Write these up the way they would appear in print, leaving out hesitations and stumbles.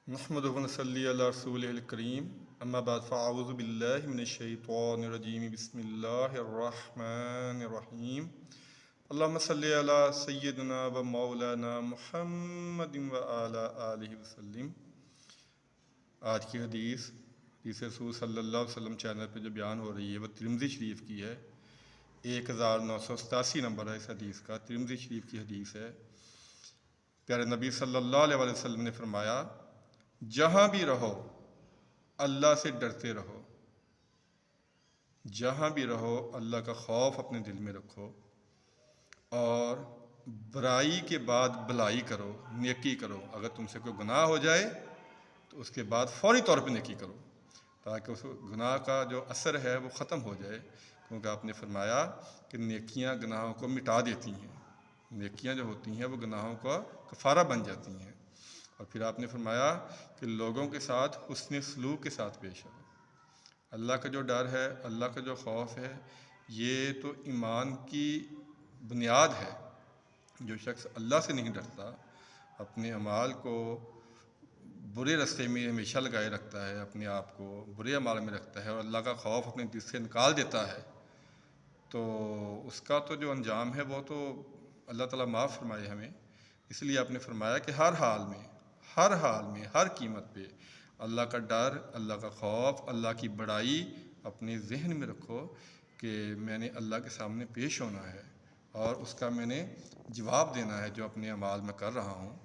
نحمد ونصلی علی رسول الکریم اما بعد فاعوذ باللہ من الشیطان الرجیم بسم اللہ الرحمن الرحیم اللہم صلی علی سیدنا و مولانا محمد و علی آلہ وسلم۔ آج کی حدیث رسول صلی اللہ علیہ وسلم چینل پہ جو بیان ہو رہی ہے وہ ترمذی شریف کی ہے۔ 1987 نمبر ہے اس حدیث کا، ترمذی شریف کی حدیث ہے۔ پیارے نبی صلی اللہ علیہ وسلم نے فرمایا، جہاں بھی رہو اللہ سے ڈرتے رہو، جہاں بھی رہو اللہ کا خوف اپنے دل میں رکھو، اور برائی کے بعد بھلائی کرو، نیکی کرو۔ اگر تم سے کوئی گناہ ہو جائے تو اس کے بعد فوری طور پہ نیکی کرو، تاکہ اس گناہ کا جو اثر ہے وہ ختم ہو جائے، کیونکہ آپ نے فرمایا کہ نیکیاں گناہوں کو مٹا دیتی ہیں، نیکیاں جو ہوتی ہیں وہ گناہوں کا کفارہ بن جاتی ہیں۔ اور پھر آپ نے فرمایا کہ لوگوں کے ساتھ حسن سلوک کے ساتھ پیش آؤ۔ اللہ کا جو ڈر ہے، اللہ کا جو خوف ہے، یہ تو ایمان کی بنیاد ہے۔ جو شخص اللہ سے نہیں ڈرتا، اپنے اعمال کو برے راستے میں ہمیشہ لگائے رکھتا ہے، اپنے آپ کو برے اعمال میں رکھتا ہے اور اللہ کا خوف اپنے دل سے نکال دیتا ہے، تو اس کا تو جو انجام ہے وہ تو اللہ تعالیٰ معاف فرمائے ہمیں۔ اس لیے آپ نے فرمایا کہ ہر حال میں، ہر قیمت پہ اللہ کا ڈر، اللہ کا خوف، اللہ کی بڑائی اپنے ذہن میں رکھو کہ میں نے اللہ کے سامنے پیش ہونا ہے اور اس کا میں نے جواب دینا ہے جو اپنے اعمال میں کر رہا ہوں۔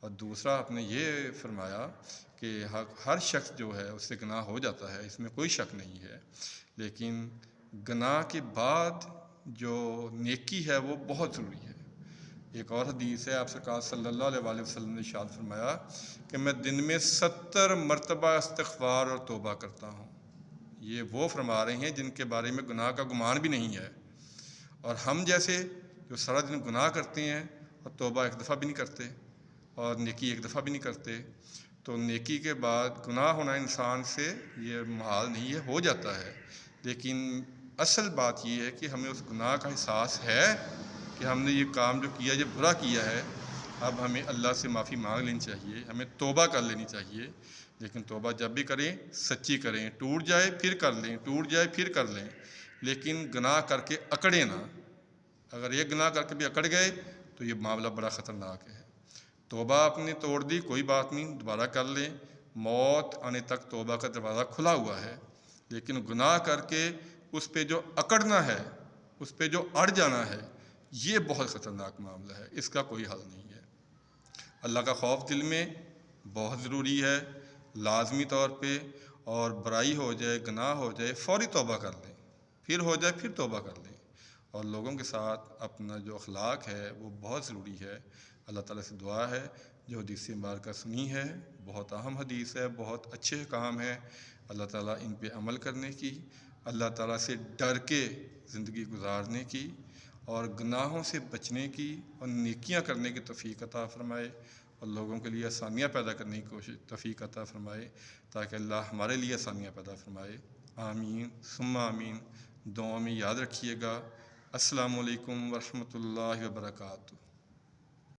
اور دوسرا آپ نے یہ فرمایا کہ ہر شخص جو ہے اس سے گناہ ہو جاتا ہے، اس میں کوئی شک نہیں ہے، لیکن گناہ کے بعد جو نیکی ہے وہ بہت ضروری ہے۔ ایک اور حدیث ہے، آپ سرکار صلی اللہ علیہ وآلہ وسلم نے ارشاد فرمایا کہ میں دن میں 70 مرتبہ استغفار اور توبہ کرتا ہوں۔ یہ وہ فرما رہے ہیں جن کے بارے میں گناہ کا گمان بھی نہیں ہے، اور ہم جیسے جو سارا دن گناہ کرتے ہیں اور توبہ ایک دفعہ بھی نہیں کرتے اور نیکی ایک دفعہ بھی نہیں کرتے، تو نیکی کے بعد گناہ ہونا انسان سے یہ محال نہیں ہے، ہو جاتا ہے، لیکن اصل بات یہ ہے کہ ہمیں اس گناہ کا احساس ہے کہ ہم نے یہ کام جو کیا، یہ برا کیا ہے، اب ہمیں اللہ سے معافی مانگ لینی چاہیے، ہمیں توبہ کر لینی چاہیے۔ لیکن توبہ جب بھی کریں سچی کریں، ٹوٹ جائے پھر کر لیں، ٹوٹ جائے پھر کر لیں، لیکن گناہ کر کے اکڑیں نہ۔ اگر ایک گناہ کر کے بھی اکڑ گئے تو یہ معاملہ بڑا خطرناک ہے۔ توبہ آپ نے توڑ دی، کوئی بات نہیں، دوبارہ کر لیں، موت آنے تک توبہ کا دروازہ کھلا ہوا ہے، لیکن گناہ کر کے اس پہ جو اکڑنا ہے، اس پہ جو اڑ جانا ہے، یہ بہت خطرناک معاملہ ہے، اس کا کوئی حل نہیں ہے۔ اللہ کا خوف دل میں بہت ضروری ہے، لازمی طور پہ، اور برائی ہو جائے، گناہ ہو جائے، فوری توبہ کر لیں، پھر ہو جائے پھر توبہ کر لیں، اور لوگوں کے ساتھ اپنا جو اخلاق ہے وہ بہت ضروری ہے۔ اللہ تعالیٰ سے دعا ہے جو حدیث مبارکہ سنی ہے، بہت اہم حدیث ہے، بہت اچھے کام ہے، اللہ تعالیٰ ان پہ عمل کرنے کی، اللہ تعالیٰ سے ڈر کے زندگی گزارنے کی، اور گناہوں سے بچنے کی اور نیکیاں کرنے کی توفیق عطا فرمائے، اور لوگوں کے لیے آسانیاں پیدا کرنے کی توفیق عطا فرمائے، تاکہ اللہ ہمارے لیے آسانیاں پیدا فرمائے۔ آمین ثم آمین۔ دعاؤں میں یاد رکھیے گا۔ السلام علیکم ورحمۃ اللہ وبرکاتہ۔